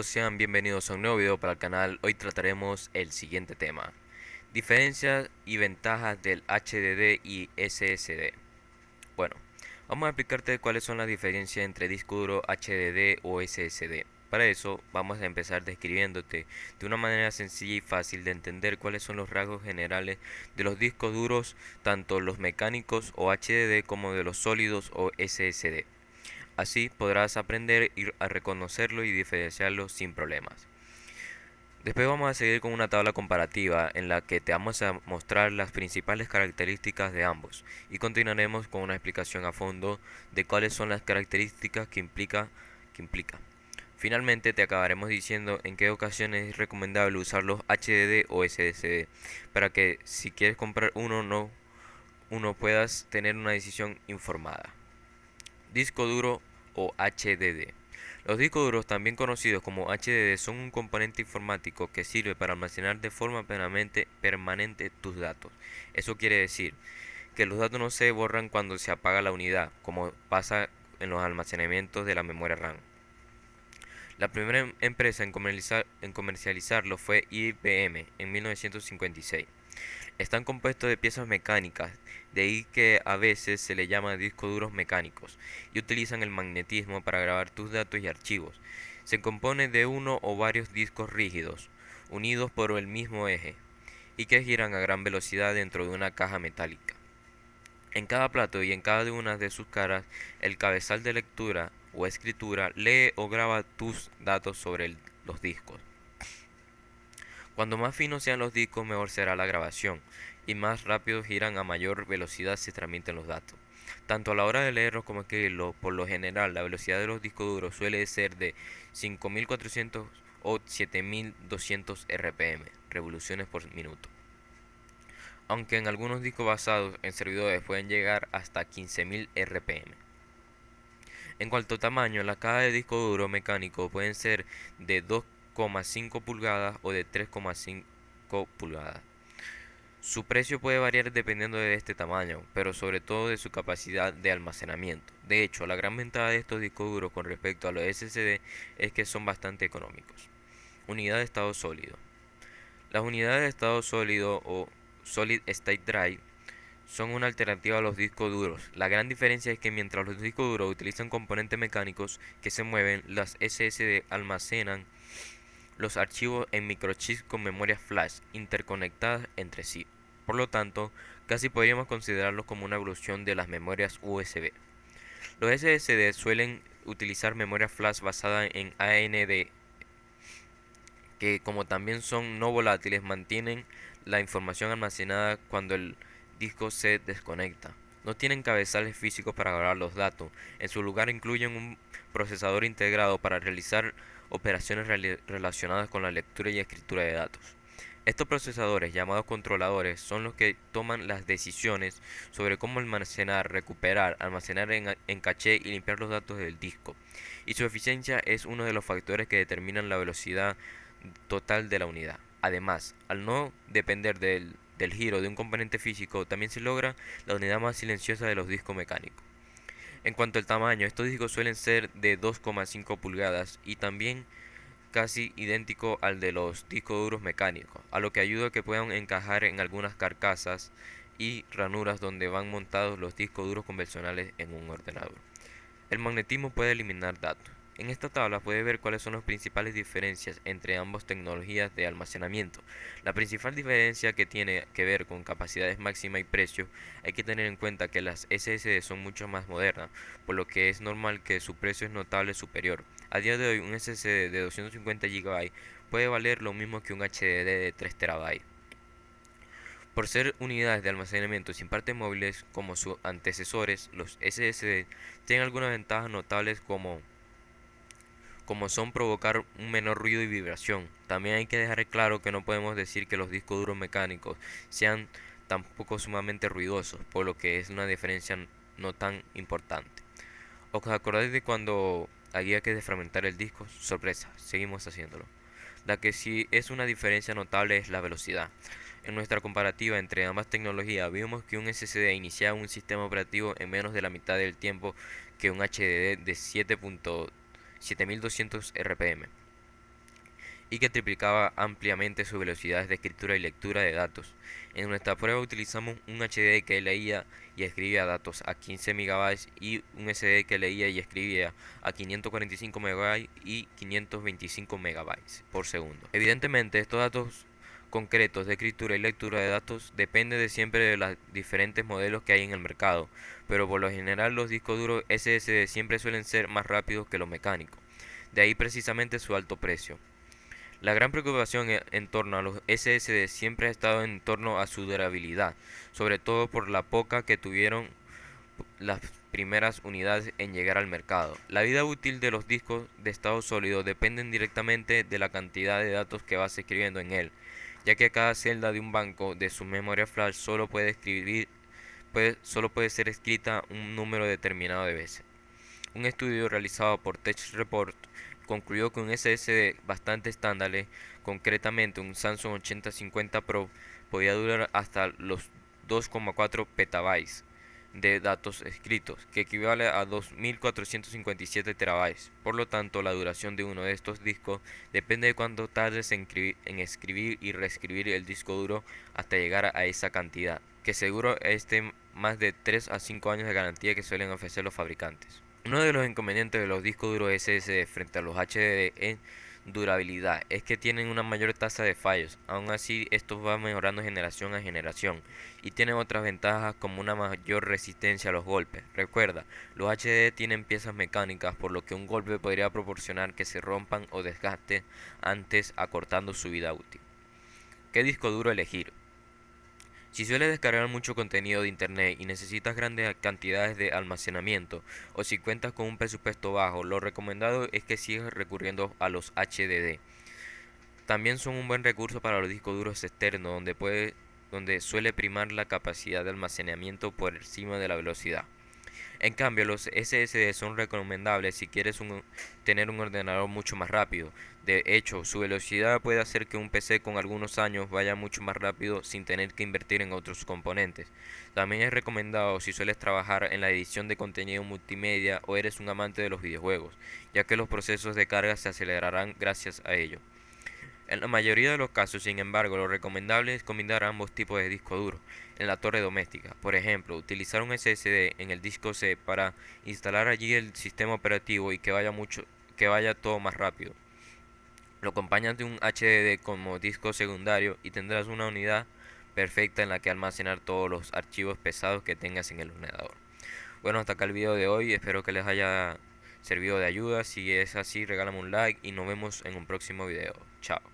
todos, sean bienvenidos a un nuevo video para el canal. Hoy trataremos el siguiente tema: diferencias y ventajas del HDD y SSD. Bueno, vamos a explicarte cuáles son las diferencias entre disco duro HDD o SSD. Para eso vamos a empezar describiéndote de una manera sencilla y fácil de entender cuáles son los rasgos generales de los discos duros, tanto los mecánicos o HDD como de los sólidos o SSD. Así podrás aprender a reconocerlo y diferenciarlo sin problemas. Después vamos a seguir con una tabla comparativa en la que te vamos a mostrar las principales características de ambos y continuaremos con una explicación a fondo de cuáles son las características que implica. Finalmente te acabaremos diciendo en qué ocasiones es recomendable usar los HDD o SSD para que si quieres comprar uno puedas tener una decisión informada. Disco duro o HDD. Los discos duros, también conocidos como HDD, son un componente informático que sirve para almacenar de forma permanente tus datos. Eso quiere decir que los datos no se borran cuando se apaga la unidad, como pasa en los almacenamientos de la memoria RAM. La primera empresa en comercializarlo fue IBM en 1956. Están compuestos de piezas mecánicas, de ahí que a veces se le llama discos duros mecánicos, y utilizan el magnetismo para grabar tus datos y archivos. Se compone de uno o varios discos rígidos, unidos por el mismo eje, y que giran a gran velocidad dentro de una caja metálica. En cada plato y en cada una de sus caras, el cabezal de lectura o escritura lee o graba tus datos sobre los discos. Cuando más finos sean los discos, mejor será la grabación, y más rápido giran a mayor velocidad se transmiten los datos. Tanto a la hora de leerlos como escribirlos, por lo general la velocidad de los discos duros suele ser de 5400 o 7200 RPM, revoluciones por minuto. Aunque en algunos discos basados en servidores pueden llegar hasta 15000 RPM. En cuanto a tamaño, las cajas de disco duro mecánico pueden ser de 2,5 pulgadas o de 3,5 pulgadas. Su precio puede variar dependiendo de este tamaño, pero sobre todo de su capacidad de almacenamiento. De hecho, la gran ventaja de estos discos duros con respecto a los SSD es que son bastante económicos. Unidad de estado sólido. Las unidades de estado sólido o Solid State Drive son una alternativa a los discos duros. La gran diferencia es que mientras los discos duros utilizan componentes mecánicos que se mueven, las SSD almacenan los archivos en microchips con memorias flash interconectadas entre sí. Por lo tanto, casi podríamos considerarlos como una evolución de las memorias USB. Los SSD suelen utilizar memorias flash basadas en AND, que como también son no volátiles, mantienen la información almacenada cuando el disco se desconecta. No tienen cabezales físicos para grabar los datos. En su lugar incluyen un procesador integrado para realizar operaciones relacionadas con la lectura y escritura de datos. Estos procesadores, llamados controladores, son los que toman las decisiones sobre cómo almacenar, recuperar, almacenar en caché y limpiar los datos del disco. Y su eficiencia es uno de los factores que determinan la velocidad total de la unidad. Además, al no depender del giro de un componente físico, también se logra la unidad más silenciosa de los discos mecánicos. En cuanto al tamaño, estos discos suelen ser de 2,5 pulgadas y también casi idéntico al de los discos duros mecánicos, a lo que ayuda a que puedan encajar en algunas carcasas y ranuras donde van montados los discos duros convencionales en un ordenador. El magnetismo puede eliminar datos. En esta tabla puedes ver cuáles son las principales diferencias entre ambas tecnologías de almacenamiento. La principal diferencia que tiene que ver con capacidades máxima y precio, hay que tener en cuenta que las SSD son mucho más modernas, por lo que es normal que su precio es notable superior. A día de hoy un SSD de 250 GB puede valer lo mismo que un HDD de 3 TB. Por ser unidades de almacenamiento sin partes móviles como sus antecesores, los SSD tienen algunas ventajas notables como son provocar un menor ruido y vibración. También hay que dejar claro que no podemos decir que los discos duros mecánicos sean tampoco sumamente ruidosos, por lo que es una diferencia no tan importante. ¿Os acordáis de cuando había que desfragmentar el disco? Sorpresa, seguimos haciéndolo. La que sí es una diferencia notable es la velocidad. En nuestra comparativa entre ambas tecnologías vimos que un SSD iniciaba un sistema operativo en menos de la mitad del tiempo que un HDD de 7200 RPM. y que triplicaba ampliamente sus velocidades de escritura y lectura de datos. En nuestra prueba utilizamos un HDD que leía y escribía datos a 15 megabytes y un SD que leía y escribía a 545 megabytes y 525 megabytes por segundo. Evidentemente, estos datos concretos de escritura y lectura de datos dependen de siempre de los diferentes modelos que hay en el mercado, pero por lo general los discos duros SSD siempre suelen ser más rápidos que los mecánicos, de ahí precisamente su alto precio. La gran preocupación en torno a los SSD siempre ha estado en torno a su durabilidad, sobre todo por la poca que tuvieron las primeras unidades en llegar al mercado. La vida útil de los discos de estado sólido dependen directamente de la cantidad de datos que vas escribiendo en él, ya que cada celda de un banco de su memoria flash solo puede ser escrita un número determinado de veces. Un estudio realizado por TechReport concluyó que un SSD bastante estándar, concretamente un Samsung 8050 Pro, podía durar hasta los 2,4 petabytes de datos escritos, que equivale a 2457 terabytes. Por lo tanto, la duración de uno de estos discos depende de cuánto tardes en escribir y reescribir el disco duro hasta llegar a esa cantidad, que seguro esté más de 3 a 5 años de garantía que suelen ofrecer los fabricantes. Uno de los inconvenientes de los discos duros SSD frente a los HDD en durabilidad es que tienen una mayor tasa de fallos. Aún así, estos van mejorando generación a generación y tienen otras ventajas como una mayor resistencia a los golpes. Recuerda, los HDD tienen piezas mecánicas, por lo que un golpe podría proporcionar que se rompan o desgasten antes, acortando su vida útil. ¿Qué disco duro elegir? Si sueles descargar mucho contenido de internet y necesitas grandes cantidades de almacenamiento, o si cuentas con un presupuesto bajo, lo recomendado es que sigas recurriendo a los HDD. También son un buen recurso para los discos duros externos, donde suele primar la capacidad de almacenamiento por encima de la velocidad. En cambio, los SSD son recomendables si quieres tener un ordenador mucho más rápido. De hecho, su velocidad puede hacer que un PC con algunos años vaya mucho más rápido sin tener que invertir en otros componentes. También es recomendado si sueles trabajar en la edición de contenido multimedia o eres un amante de los videojuegos, ya que los procesos de carga se acelerarán gracias a ello. En la mayoría de los casos, sin embargo, lo recomendable es combinar ambos tipos de disco duro en la torre doméstica. Por ejemplo, utilizar un SSD en el disco C para instalar allí el sistema operativo y que vaya todo más rápido. Lo acompañas de un HDD como disco secundario y tendrás una unidad perfecta en la que almacenar todos los archivos pesados que tengas en el ordenador. Bueno, hasta acá el video de hoy, espero que les haya servido de ayuda. Si es así, regálame un like y nos vemos en un próximo video. Chao.